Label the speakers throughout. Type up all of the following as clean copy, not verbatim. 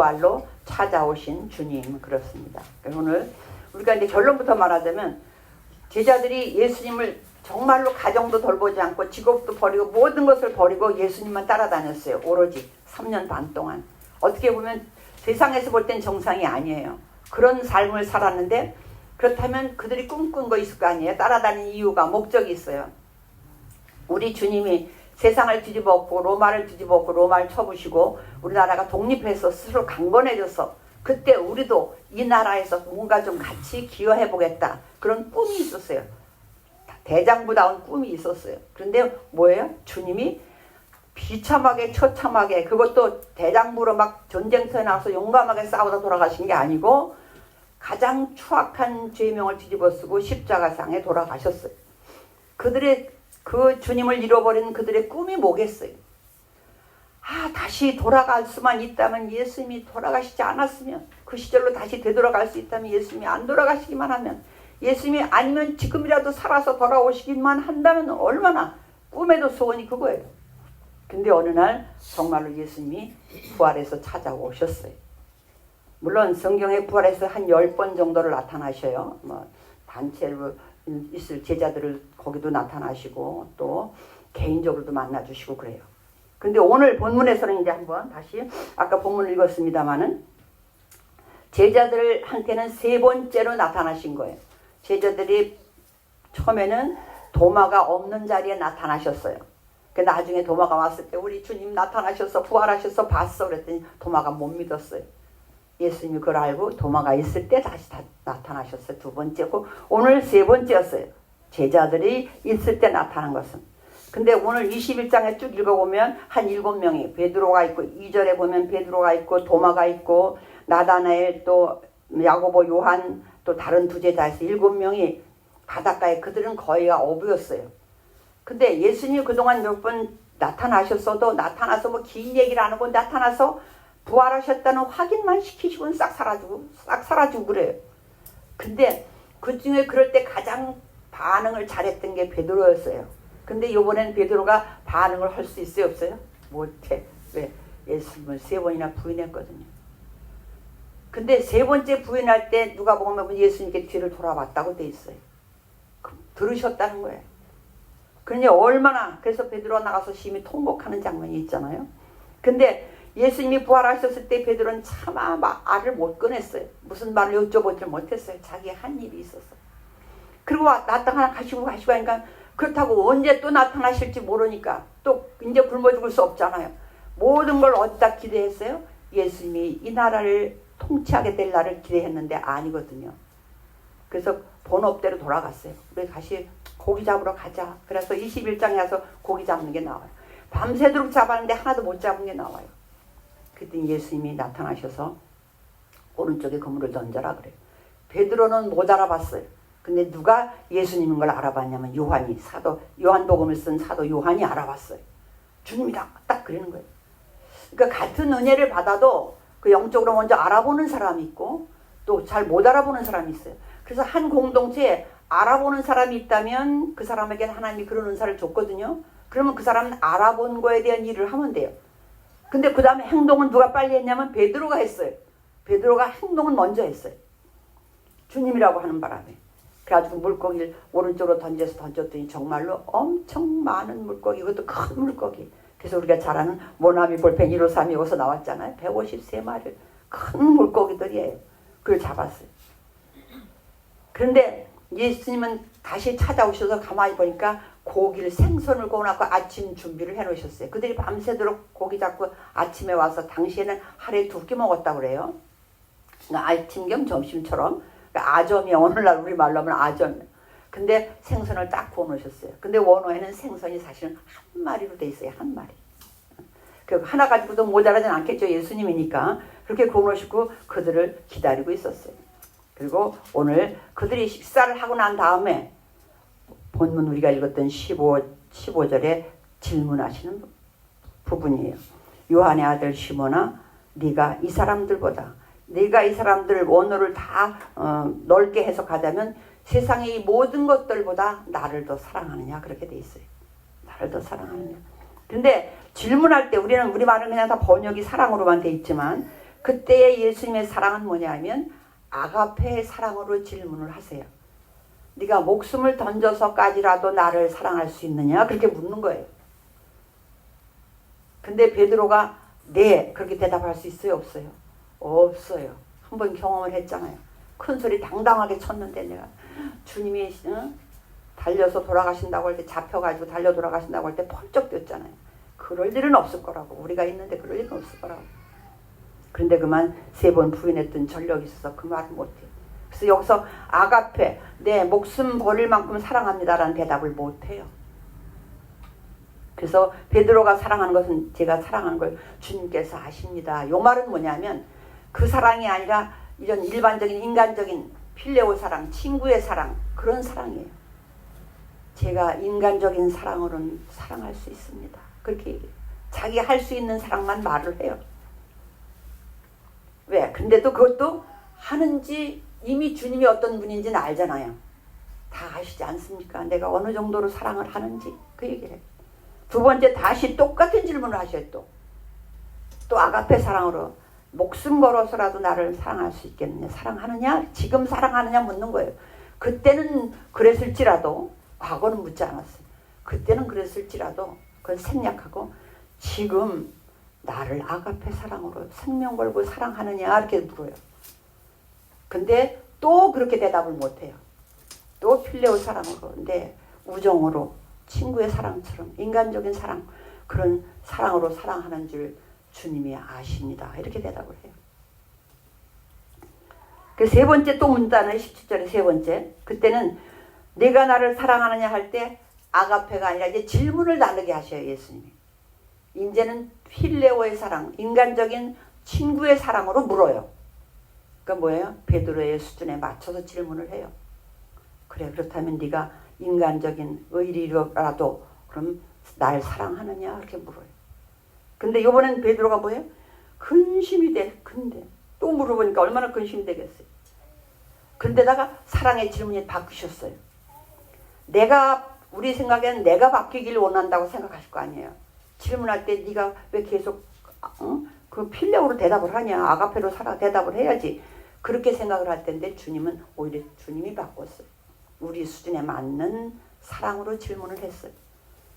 Speaker 1: 부활로 찾아오신 주님, 그렇습니다. 오늘 우리가 이제 결론부터 말하자면 제자들이 예수님을 정말로 가정도 돌보지 않고 직업도 버리고 모든 것을 버리고 예수님만 따라다녔어요. 오로지 3년 반 동안. 어떻게 보면 세상에서 볼 땐 정상이 아니에요. 그런 삶을 살았는데 그렇다면 그들이 꿈꾼 거 있을 거 아니에요. 따라다니는 이유가 목적이 있어요. 우리 주님이 세상을 뒤집어엎고 로마를 뒤집어엎고 로마를 쳐부시고 우리나라가 독립해서 스스로 강건해져서 그때 우리도 이 나라에서 뭔가 좀 같이 기여해보겠다. 그런 꿈이 있었어요. 대장부다운 꿈이 있었어요. 그런데 뭐예요? 주님이 비참하게 처참하게 그것도 대장부로 막 전쟁터에 나와서 용감하게 싸우다 돌아가신 게 아니고 가장 추악한 죄명을 뒤집어쓰고 십자가상에 돌아가셨어요. 그들의 그 주님을 잃어버린 그들의 꿈이 뭐겠어요? 다시 돌아갈 수만 있다면, 예수님이 돌아가시지 않았으면, 그 시절로 다시 되돌아갈 수 있다면, 예수님이 안 돌아가시기만 하면, 예수님이 아니면 지금이라도 살아서 돌아오시기만 한다면 얼마나 꿈에도 소원이 그거예요. 근데 어느 날 정말로 예수님이 부활해서 찾아오셨어요. 물론 성경에 부활해서 한 10번 정도를 나타나셔요. 단체로 있을 제자들을 거기도 나타나시고 또 개인적으로도 만나주시고 그래요. 근데 오늘 본문에서는 이제 한번 다시 아까 본문을 읽었습니다마는 제자들한테는 3번째로 나타나신 거예요. 제자들이 처음에는 도마가 없는 자리에 나타나셨어요. 그 나중에 도마가 왔을 때 우리 주님 나타나셔서 부활하셔서 봤어 그랬더니 도마가 못 믿었어요. 예수님이 그걸 알고 도마가 있을 때 다시 나타나셨어요. 2번째고 오늘 3번째였어요. 제자들이 있을 때 나타난 것은. 근데 오늘 21장에 쭉 읽어보면 한 7명이 베드로가 있고 2절에 보면 베드로가 있고 도마가 있고 나다나엘 또 야고보 요한 또 다른 두 제자에서 7명이 바닷가에 그들은 거의가 어부였어요. 근데 예수님이 그동안 몇 번 나타나셨어도 나타나서 뭐 긴 얘기를 안 하고 나타나서 부활하셨다는 확인만 시키시고는 싹 사라지고 그래요. 근데 그 중에 그럴 때 가장 반응을 잘했던 게 베드로였어요. 근데 이번엔 베드로가 반응을 할 수 있어요, 없어요? 못해. 왜? 예수님을 3번이나 부인했거든요. 근데 3번째 부인할 때 누가 보면 예수님께 뒤를 돌아봤다고 돼 있어요. 들으셨다는 거예요. 그러니 얼마나, 그래서 베드로가 나가서 심히 통곡하는 장면이 있잖아요. 근데 예수님이 부활하셨을 때 베드로는 차마 말을 못 꺼냈어요. 무슨 말을 여쭤보지 못했어요. 자기 한 일이 있었어요. 그리고 나타나시고 하니까 그렇다고 언제 또 나타나실지 모르니까 또 이제 굶어 죽을 수 없잖아요. 모든 걸 어디다 기대했어요? 예수님이 이 나라를 통치하게 될 날을 기대했는데 아니거든요. 그래서 본업대로 돌아갔어요. 우리 다시 고기 잡으러 가자. 그래서 21장에 와서 고기 잡는 게 나와요. 밤새도록 잡았는데 하나도 못 잡은 게 나와요. 그랬더니 예수님이 나타나셔서 오른쪽에 그물을 던져라 그래요. 베드로는 못 알아봤어요. 근데 누가 예수님인 걸 알아봤냐면 요한복음을 쓴 사도 요한이 알아봤어요. 주님이다. 딱 그러는 거예요. 그러니까 같은 은혜를 받아도 그 영적으로 먼저 알아보는 사람이 있고 또 잘 못 알아보는 사람이 있어요. 그래서 한 공동체에 알아보는 사람이 있다면 그 사람에게는 하나님이 그런 은사를 줬거든요. 그러면 그 사람은 알아본 거에 대한 일을 하면 돼요. 근데 그 다음에 행동은 누가 빨리 했냐면 베드로가 했어요. 베드로가 행동은 먼저 했어요. 주님이라고 하는 바람에. 그래가지고 물고기를 오른쪽으로 던졌더니 정말로 엄청 많은 물고기, 그것도 큰 물고기. 그래서 우리가 잘 아는 모나미 볼펜 153이 나왔잖아요. 153마리 큰 물고기들이에요. 그걸 잡았어요. 그런데 예수님은 다시 찾아오셔서 가만히 보니까 고기를 생선을 구워놓고 아침 준비를 해놓으셨어요. 그들이 밤새도록 고기 잡고 아침에 와서 당시에는 하루에 2끼 먹었다고 그래요. 그러니까 아침 겸 점심처럼. 그러니까 아점이야. 오늘날 우리 말로 하면 아점. 근데 생선을 딱 구워놓으셨어요. 근데 원어에는 생선이 사실은 한 마리로 돼 있어요. 한 마리. 그 하나 가지고도 모자라진 않겠죠. 예수님이니까. 그렇게 구워놓으시고 그들을 기다리고 있었어요. 그리고 오늘 그들이 식사를 하고 난 다음에 본문 우리가 읽었던 15절에 질문하시는 부분이에요. 요한의 아들 시몬아, 네가 이 사람들 원어를 다 넓게 해석하자면 세상의 모든 것들보다 나를 더 사랑하느냐 그렇게 돼 있어요. 나를 더 사랑하느냐. 근데 질문할 때 우리는 우리말은 그냥 다 번역이 사랑으로만 돼 있지만 그때의 예수님의 사랑은 뭐냐면 아가페의 사랑으로 질문을 하세요. 네가 목숨을 던져서까지라도 나를 사랑할 수 있느냐? 그렇게 묻는 거예요. 근데 베드로가 네, 그렇게 대답할 수 있어요? 없어요? 없어요. 한번 경험을 했잖아요. 큰 소리 당당하게 쳤는데 내가 주님이 달려서 돌아가신다고 할 때, 잡혀가지고 달려 돌아가신다고 할 때 펄쩍 뛰었잖아요. 그럴 일은 없을 거라고. 우리가 있는데 그럴 일은 없을 거라고. 그런데 그만 3번 부인했던 전력이 있어서 그 말을 못해요. 그래서 여기서 아가페, 내 목숨 버릴 만큼 사랑합니다라는 대답을 못해요. 그래서 베드로가 사랑하는 것은 제가 사랑하는 걸 주님께서 아십니다. 이 말은 뭐냐면 그 사랑이 아니라 이런 일반적인 인간적인 필레오 사랑, 친구의 사랑, 그런 사랑이에요. 제가 인간적인 사랑으로는 사랑할 수 있습니다. 그렇게 얘기해요. 자기 할 수 있는 사랑만 말을 해요. 왜? 근데도 그것도 하는지 이미 주님이 어떤 분인지는 알잖아요. 다 아시지 않습니까? 내가 어느 정도로 사랑을 하는지 그 얘기를 해요. 두 번째 다시 똑같은 질문을 하셔요. 또 아가페 사랑으로 목숨 걸어서라도 나를 사랑할 수 있겠느냐? 사랑하느냐? 지금 사랑하느냐 묻는 거예요. 그때는 그랬을지라도, 과거는 묻지 않았어요. 그때는 그랬을지라도 그건 생략하고 지금 나를 아가페 사랑으로 생명 걸고 사랑하느냐 이렇게 물어요. 근데 또 그렇게 대답을 못해요. 또 필레오 사랑으로, 근데 우정으로, 친구의 사랑처럼 인간적인 사랑, 그런 사랑으로 사랑하는 줄 주님이 아십니다. 이렇게 대답을 해요. 그 세 번째 또 문단을 17절에 세 번째, 그때는 내가 나를 사랑하느냐 할 때 아가페가 아니라 이제 질문을 다르게 하셔요. 예수님이. 이제는 필레오의 사랑, 인간적인 친구의 사랑으로 물어요. 그러니까 뭐예요? 베드로의 수준에 맞춰서 질문을 해요. 그래, 그렇다면 네가 인간적인 의리라도 그럼 날 사랑하느냐? 이렇게 물어요. 근데 이번엔 베드로가 뭐예요? 근심이 돼. 근데 또 물어보니까 얼마나 근심이 되겠어요. 근데다가 사랑의 질문이 바뀌셨어요. 우리 생각에는 내가 바뀌길 원한다고 생각하실 거 아니에요. 질문할 때 네가 왜 계속 그 필레오로 대답을 하냐? 아가페로 대답을 해야지. 그렇게 생각을 할 텐데 주님은 오히려 주님이 바꿨어요. 우리 수준에 맞는 사랑으로 질문을 했어요.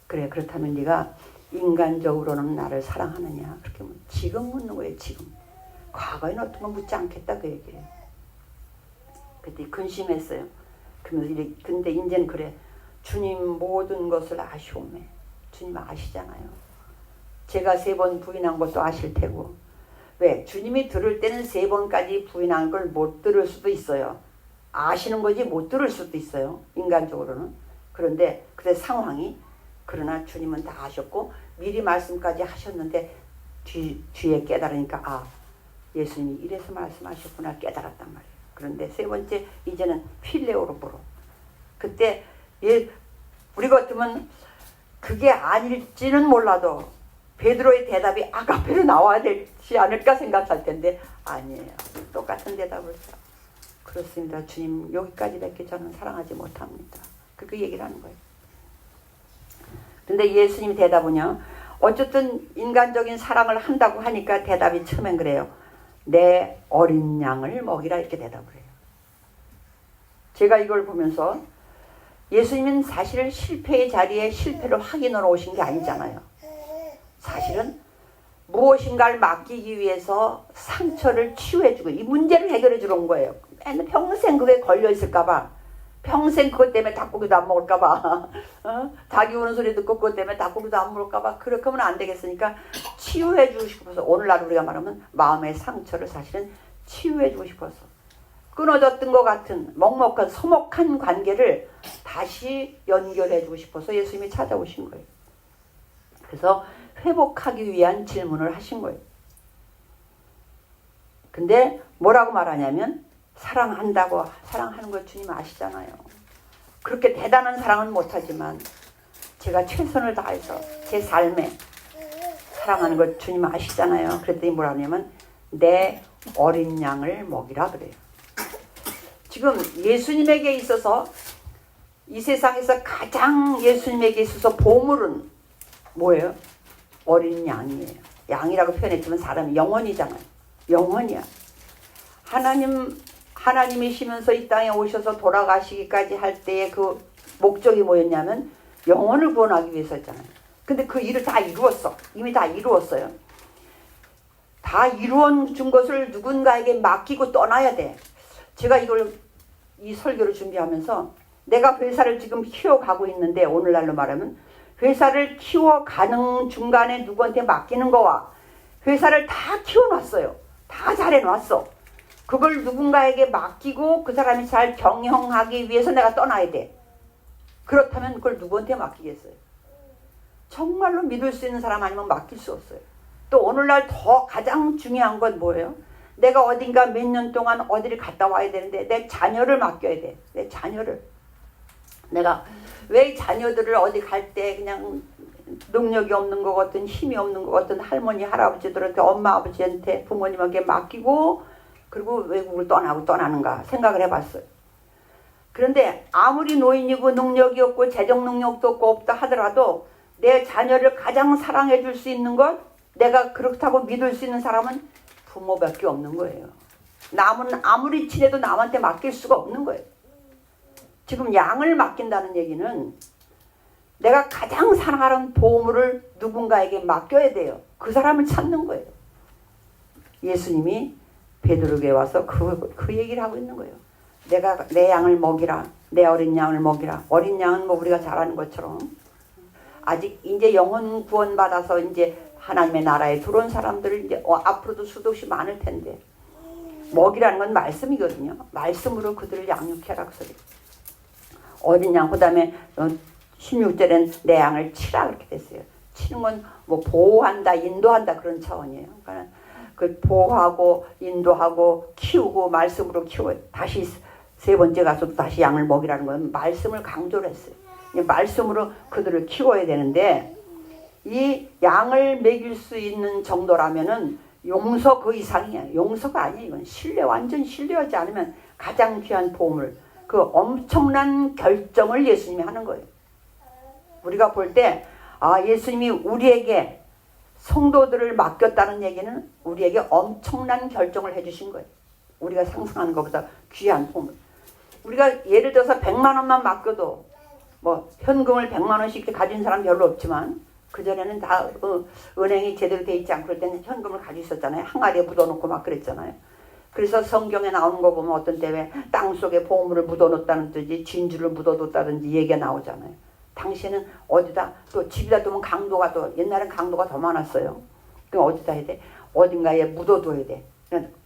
Speaker 1: 그래, 그렇다면 네가 인간적으로는 나를 사랑하느냐? 그렇게 지금 묻는 거예요. 지금. 과거에는 어떤 거 묻지 않겠다 그 얘기예요. 그때 근심했어요. 근데 이제는 그래. 주님 모든 것을 아시오매. 주님 아시잖아요. 제가 3번 부인한 것도 아실 테고. 왜? 주님이 들을 때는 3번까지 부인한 걸 못 들을 수도 있어요. 아시는 거지 못 들을 수도 있어요. 인간적으로는. 그런데 그때 상황이, 그러나 주님은 다 아셨고 미리 말씀까지 하셨는데 뒤에 깨달으니까 아, 예수님이 이래서 말씀하셨구나 깨달았단 말이에요. 그런데 세 번째 이제는 필레오로 물어. 그때 우리 같으면 그게 아닐지는 몰라도 베드로의 대답이 아가페로 나와야 되지 않을까 생각할 텐데 아니에요. 똑같은 대답을 해요. 그렇습니다. 주님 여기까지밖에 저는 사랑하지 못합니다. 그렇게 얘기를 하는 거예요. 근데 예수님이 대답은요. 어쨌든 인간적인 사랑을 한다고 하니까 대답이 처음엔 그래요. 내 어린 양을 먹이라 이렇게 대답을 해요. 제가 이걸 보면서 예수님은 사실 실패의 자리에 실패를 확인하러 오신 게 아니잖아요. 사실은 무엇인가를 맡기기 위해서 상처를 치유해주고 이 문제를 해결해주러 온 거예요. 평생 그게 걸려있을까봐, 평생 그것 때문에 닭고기도 안 먹을까봐, 닭이 우는 소리 듣고 그것 때문에 닭고기도 안 먹을까봐, 그렇게 하면 안 되겠으니까 치유해주고 싶어서, 오늘날 우리가 말하면 마음의 상처를 사실은 치유해주고 싶어서 끊어졌던 것 같은 먹먹한 서먹한 관계를 다시 연결해주고 싶어서 예수님이 찾아오신 거예요. 그래서 회복하기 위한 질문을 하신 거예요. 근데 뭐라고 말하냐면 사랑한다고, 사랑하는 걸 주님 아시잖아요. 그렇게 대단한 사랑은 못하지만 제가 최선을 다해서 제 삶에 사랑하는 걸 주님 아시잖아요. 그랬더니 뭐라 하냐면 내 어린 양을 먹이라 그래요. 지금 예수님에게 있어서 이 세상에서 가장 예수님에게 있어서 보물은 뭐예요? 어린 양이에요. 양이라고 표현했지만 사람이 영혼이잖아요. 영원이야. 하나님이시면서 이 땅에 오셔서 돌아가시기까지 할 때의 그 목적이 뭐였냐면 영혼을 구원하기 위해서였잖아요. 근데 그 일을 다 이루었어. 이미 다 이루었어요. 다 이루어 준 것을 누군가에게 맡기고 떠나야 돼. 제가 이 설교를 준비하면서 내가 회사를 지금 키워가고 있는데, 오늘날로 말하면 회사를 키워가는 중간에 누구한테 맡기는 거와 회사를 다 키워놨어요. 다 잘해놨어. 그걸 누군가에게 맡기고 그 사람이 잘 경영하기 위해서 내가 떠나야 돼. 그렇다면 그걸 누구한테 맡기겠어요? 정말로 믿을 수 있는 사람 아니면 맡길 수 없어요. 또 오늘날 더 가장 중요한 건 뭐예요? 내가 어딘가 몇 년 동안 어디를 갔다 와야 되는데 내 자녀를 맡겨야 돼. 내 자녀를. 내가 왜 자녀들을 어디 갈 때 그냥 능력이 없는 것 같은, 힘이 없는 것 같은 할머니 할아버지들한테, 엄마 아버지한테, 부모님에게 맡기고 그리고 외국을 떠나는가 생각을 해봤어요. 그런데 아무리 노인이고 능력이 없고 재정 능력도 없다 하더라도 내 자녀를 가장 사랑해 줄 수 있는 것, 내가 그렇다고 믿을 수 있는 사람은 부모밖에 없는 거예요. 남은 아무리 친해도 남한테 맡길 수가 없는 거예요. 지금 양을 맡긴다는 얘기는 내가 가장 사랑하는 보물을 누군가에게 맡겨야 돼요. 그 사람을 찾는 거예요. 예수님이 베드로에게 와서 그 얘기를 하고 있는 거예요. 내가 내 양을 먹이라. 내 어린 양을 먹이라. 어린 양은 뭐 우리가 잘 아는 것처럼 아직 이제 영혼 구원 받아서 이제 하나님의 나라에 들어온 사람들 이제 앞으로도 수도 없이 많을 텐데, 먹이라는 건 말씀이거든요. 말씀으로 그들을 양육해라 그 소리. 어린 양, 그 다음에 16절엔 내 양을 치라 그렇게 됐어요. 치는 건 뭐 보호한다, 인도한다 그런 차원이에요. 그러니까 그 보호하고 인도하고 키우고 말씀으로 키워. 다시 세 번째 가서 다시 양을 먹이라는 건 말씀을 강조를 했어요. 말씀으로 그들을 키워야 되는데, 이 양을 먹일 수 있는 정도라면은 용서 그 이상이에요. 용서가 아니에요. 이건 완전 신뢰하지 않으면 가장 귀한 보물, 그 엄청난 결정을 예수님이 하는 거예요. 우리가 볼 때 예수님이 우리에게 성도들을 맡겼다는 얘기는 우리에게 엄청난 결정을 해주신 거예요. 우리가 상상하는 것보다 귀한 보물. 우리가 예를 들어서 100만 원만 맡겨도 뭐 현금을 100만 원씩 가진 사람 별로 없지만, 그전에는 다 은행이 제대로 돼 있지 않고 그럴 때는 현금을 가지고 있었잖아요. 항아리에 묻어놓고 막 그랬잖아요. 그래서 성경에 나오는 거 보면 어떤 때 왜 땅속에 보물을 묻어놓다든지 진주를 묻어뒀다든지 얘기가 나오잖아요. 당시에는 어디다, 또 집에다 두면 강도가, 또 옛날엔 강도가 더 많았어요. 그럼 어디다 해야 돼? 어딘가에 묻어둬야 돼.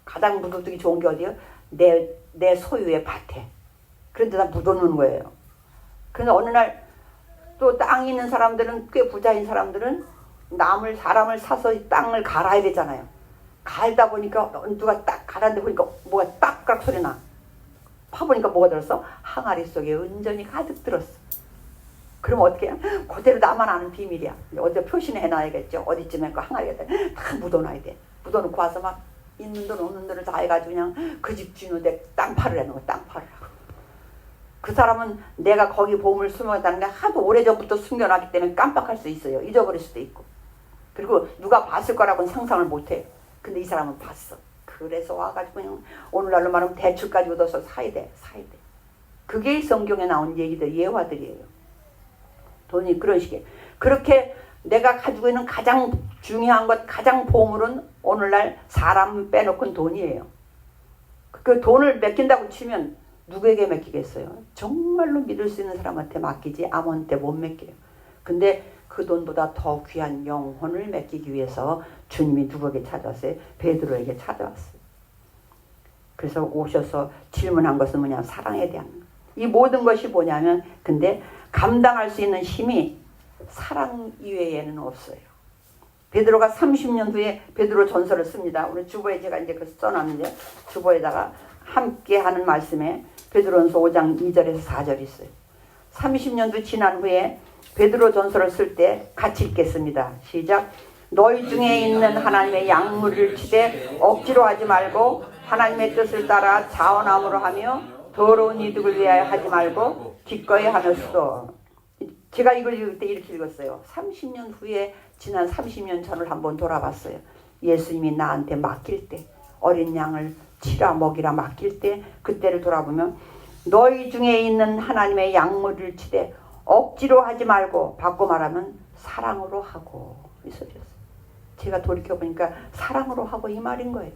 Speaker 1: 가장 묻어두기 좋은 게 어디요? 내 소유의 밭에. 그런 데다 묻어놓는 거예요. 그런데 어느 날 또 땅이 있는 사람들은, 꽤 부자인 사람들은 사람을 사서 땅을 갈아야 되잖아요. 갈다 보니까 누가 딱 갈았는데 보니까 뭐가 딱딱 소리 나. 파보니까 뭐가 들었어? 항아리 속에 은전이 가득 들었어. 그럼 어떻게 해요? 그대로 나만 아는 비밀이야. 어디 표시는 해놔야겠죠. 어디쯤에 그 항아리에다 다 묻어놔야 돼. 묻어놓고 와서 막 있는 돈 없는 돈을 다 해가지고 그냥 그 집 주인한테 땅 팔으라는 거. 땅 팔으라고. 그 사람은 내가 거기 보물 숨어있다는 게 하도 오래전부터 숨겨놨기 때문에 깜빡할 수 있어요. 잊어버릴 수도 있고. 그리고 누가 봤을 거라고는 상상을 못해요. 근데 이 사람은 봤어. 그래서 와가지고 그냥 오늘날로 말하면 대출까지 얻어서 사야 돼. 그게 성경에 나온 얘기들, 예화들이에요. 돈이 그런 식이에요. 그렇게 내가 가지고 있는 가장 중요한 것, 가장 보물은 오늘날 사람 빼놓고는 돈이에요. 그 돈을 맡긴다고 치면 누구에게 맡기겠어요? 정말로 믿을 수 있는 사람한테 맡기지 아무한테 못 맡겨요. 근데 그 돈보다 더 귀한 영혼을 맡기기 위해서 주님이 누구에게 찾아왔어요? 베드로에게 찾아왔어요. 그래서 오셔서 질문한 것은 뭐냐? 사랑에 대한 거. 이 모든 것이 뭐냐면, 근데 감당할 수 있는 힘이 사랑 이외에는 없어요. 베드로가 30년 후에 베드로 전서를 씁니다. 오늘 주보에 제가 이제 그 써놨는데, 주보에다가 함께 하는 말씀에 베드로전서 5장 2절에서 4절이 있어요. 30년도 지난 후에 베드로 전서를 쓸 때 같이 읽겠습니다. 시작. 너희 중에 있는 하나님의 양무리를 치되 억지로 하지 말고 하나님의 뜻을 따라 자원함으로 하며 더러운 이득을 위하여 하지 말고 기꺼이 하면서도. 제가 이걸 읽을 때 이렇게 읽었어요. 30년 후에 지난 30년 전을 한번 돌아봤어요. 예수님이 나한테 맡길 때 어린 양을 치라 먹이라 맡길 때 그때를 돌아보면 너희 중에 있는 하나님의 양무리를 치되 억지로 하지 말고 바꿔 말하면 사랑으로 하고 이 소리였어요. 제가 돌이켜보니까 사랑으로 하고 이 말인 거예요.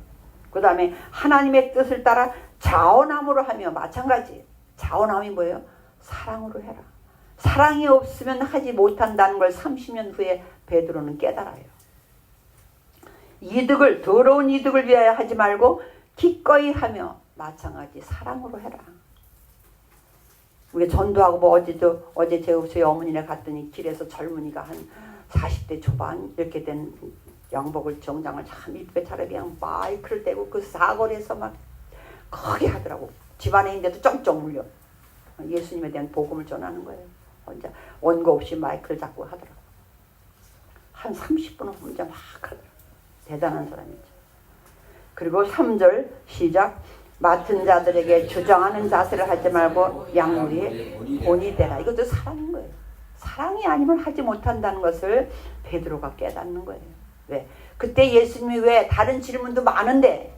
Speaker 1: 그 다음에 하나님의 뜻을 따라 자원함으로 하며 마찬가지. 자원함이 뭐예요? 사랑으로 해라. 사랑이 없으면 하지 못한다는 걸 30년 후에 베드로는 깨달아요. 더러운 이득을 위하여 하지 말고 기꺼이 하며 마찬가지 사랑으로 해라. 우리가 전도하고 뭐 어제 저희 어머니네 갔더니 길에서 젊은이가 한 40대 초반 이렇게 된 양복을 정장을 참 이쁘게 차려 그냥 마이크를 대고 그 사거리에서 막 크게 하더라고. 집안에 있는데도 쩡쩡 울려. 예수님에 대한 복음을 전하는 거예요. 혼자 원고 없이 마이크를 잡고 하더라고. 한 30분은 혼자 막 하더라고. 대단한 사람이죠. 그리고 3절 시작. 맡은 자들에게 주장하는 자세를 하지 말고 양무리에 본이 되라. 이것도 사랑인 거예요. 사랑이 아니면 하지 못한다는 것을 베드로가 깨닫는 거예요. 왜? 그때 예수님이 왜 다른 질문도 많은데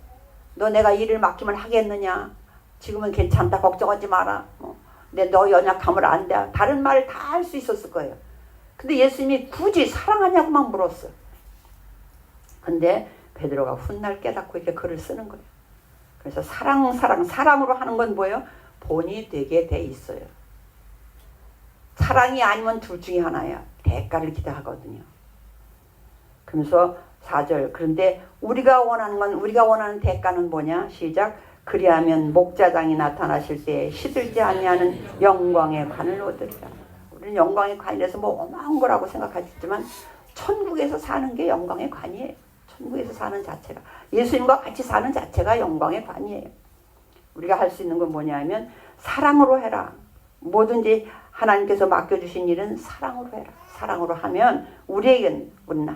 Speaker 1: 너 내가 일을 맡기면 하겠느냐? 지금은 괜찮다. 걱정하지 마라. 근데 너 연약함을 안 돼. 다른 말을 다 할 수 있었을 거예요. 근데 예수님이 굳이 사랑하냐고만 물었어요. 근데 베드로가 훗날 깨닫고 이렇게 글을 쓰는 거예요. 그래서 사랑으로 하는 건 뭐예요? 본이 되게 돼 있어요. 사랑이 아니면 둘 중에 하나야. 대가를 기대하거든요. 그러면서 4절. 그런데 우리가 원하는 대가는 뭐냐? 시작. 그리하면 목자장이 나타나실 때 시들지 아니하는 영광의 관을 얻으리라. 우리는 영광의 관이라서 뭐 어마어마한 거라고 생각하시지만 천국에서 사는 게 영광의 관이에요. 천국에서 사는 자체가. 예수님과 같이 사는 자체가 영광의 관이에요. 우리가 할 수 있는 건 뭐냐면 사랑으로 해라. 뭐든지 하나님께서 맡겨주신 일은 사랑으로 해라. 사랑으로 하면 우리는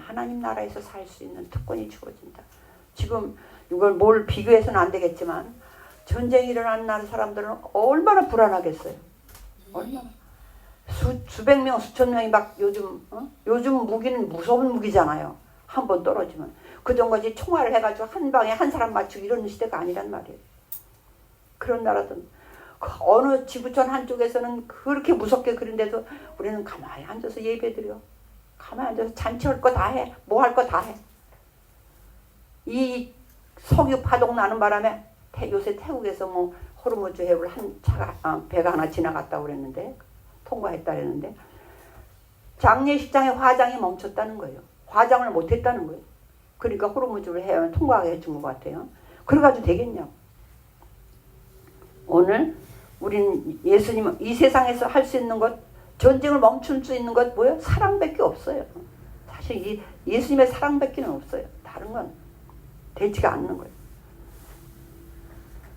Speaker 1: 하나님 나라에서 살 수 있는 특권이 주어진다. 지금 이걸 뭘 비교해서는 안 되겠지만 전쟁이 일어나는 날 사람들은 얼마나 불안하겠어요. 얼마나. 수백 명, 수천 명이 막 요즘 무기는 무서운 무기잖아요. 한 번 떨어지면. 그전까지 총알을 해가지고 한 방에 한 사람 맞추고 이런 시대가 아니란 말이에요. 그런 나라든 어느 지구촌 한쪽에서는 그렇게 무섭게 그런데도 우리는 가만히 앉아서 예배드려. 가만히 앉아서 잔치할 거 다 해. 뭐 할 거 다 해. 이 석유 파동 나는 바람에 요새 태국에서 뭐 호르무즈 해협을 배가 하나 지나갔다고 그랬는데 통과했다 그랬는데 장례식장에 화장이 멈췄다는 거예요. 화장을 못했다는 거예요. 그러니까 호르무즈를 해야 통과하게 해준 것 같아요. 그래가지고 되겠냐고. 오늘 우린 예수님 이 세상에서 할 수 있는 것, 전쟁을 멈출 수 있는 것 뭐예요? 사랑밖에 없어요. 사실 이 예수님의 사랑밖에는 없어요. 다른 건 되지가 않는 거예요.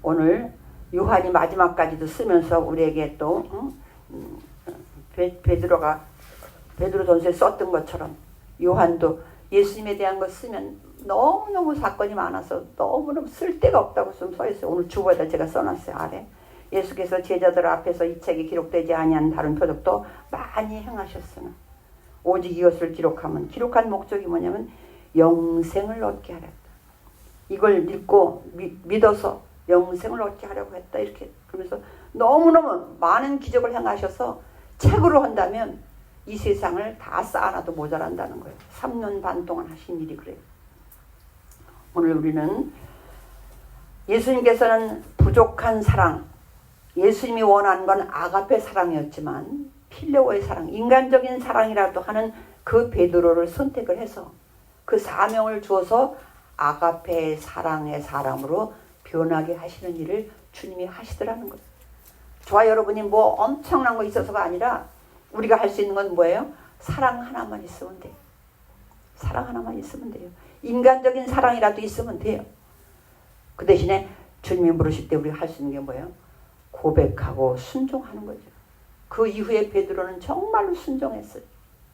Speaker 1: 오늘 요한이 마지막까지도 쓰면서 우리에게 또 베드로전서에 썼던 것처럼 요한도 예수님에 대한 거 쓰면 너무너무 사건이 많아서 너무너무 쓸데가 없다고 좀 써있어요. 오늘 주보에다 제가 써놨어요. 아래. 예수께서 제자들 앞에서 이 책에 기록되지 아니한 다른 표적도 많이 행하셨으나 오직 이것을 기록한 목적이 뭐냐면 영생을 얻게 하랬다. 이걸 믿고 믿어서 영생을 얻게 하려고 했다. 이렇게 그러면서 너무너무 많은 기적을 행하셔서 책으로 한다면 이 세상을 다 쌓아놔도 모자란다는 거예요. 3년 반 동안 하신 일이 그래요. 오늘 우리는 예수님께서는 부족한 사랑, 예수님이 원하는 건 아가페 사랑이었지만 필레오의 사랑, 인간적인 사랑이라도 하는 그 베드로를 선택을 해서 그 사명을 주어서 아가페 사랑의 사람으로 변하게 하시는 일을 주님이 하시더라는 거예요. 저와 여러분이 뭐 엄청난 거 있어서가 아니라 우리가 할 수 있는 건 뭐예요? 사랑 하나만 있으면 돼요. 사랑 하나만 있으면 돼요. 인간적인 사랑이라도 있으면 돼요. 그 대신에 주님이 부르실 때 우리가 할 수 있는 게 뭐예요? 고백하고 순종하는 거죠. 그 이후에 베드로는 정말로 순종했어요.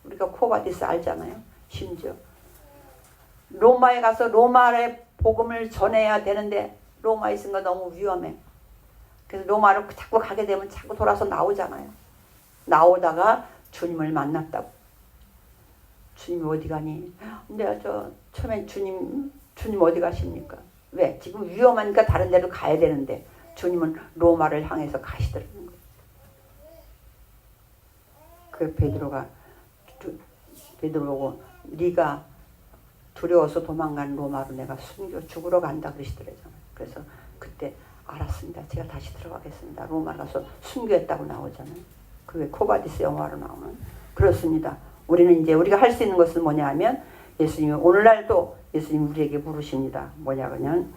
Speaker 1: 우리가 코바디스 알잖아요. 심지어 로마에 가서 로마의 복음을 전해야 되는데 로마에 있는 거 너무 위험해. 그래서 로마로 자꾸 가게 되면 자꾸 돌아서 나오잖아요. 나오다가 주님을 만났다고. 주님 어디 가니? 내가 처음에 주님 어디 가십니까? 왜? 지금 위험하니까 다른 데로 가야 되는데 주님은 로마를 향해서 가시더라는 거예요. 그 베드로가 베드로고 네가 두려워서 도망간 로마로 내가 숨겨 죽으러 간다 그러시더라고요. 그래서 그때 알았습니다. 제가 다시 들어가겠습니다. 로마 가서 순교했다고 나오잖아요. 그게 코바디스 영화로 나오는. 그렇습니다. 우리는 이제 우리가 할 수 있는 것은 뭐냐 하면 예수님이 오늘날도 예수님 우리에게 물으십니다. 뭐냐 그러면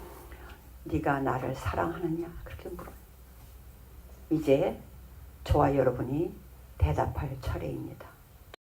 Speaker 1: 네가 나를 사랑하느냐 그렇게 물어요. 이제 저와 여러분이 대답할 차례입니다.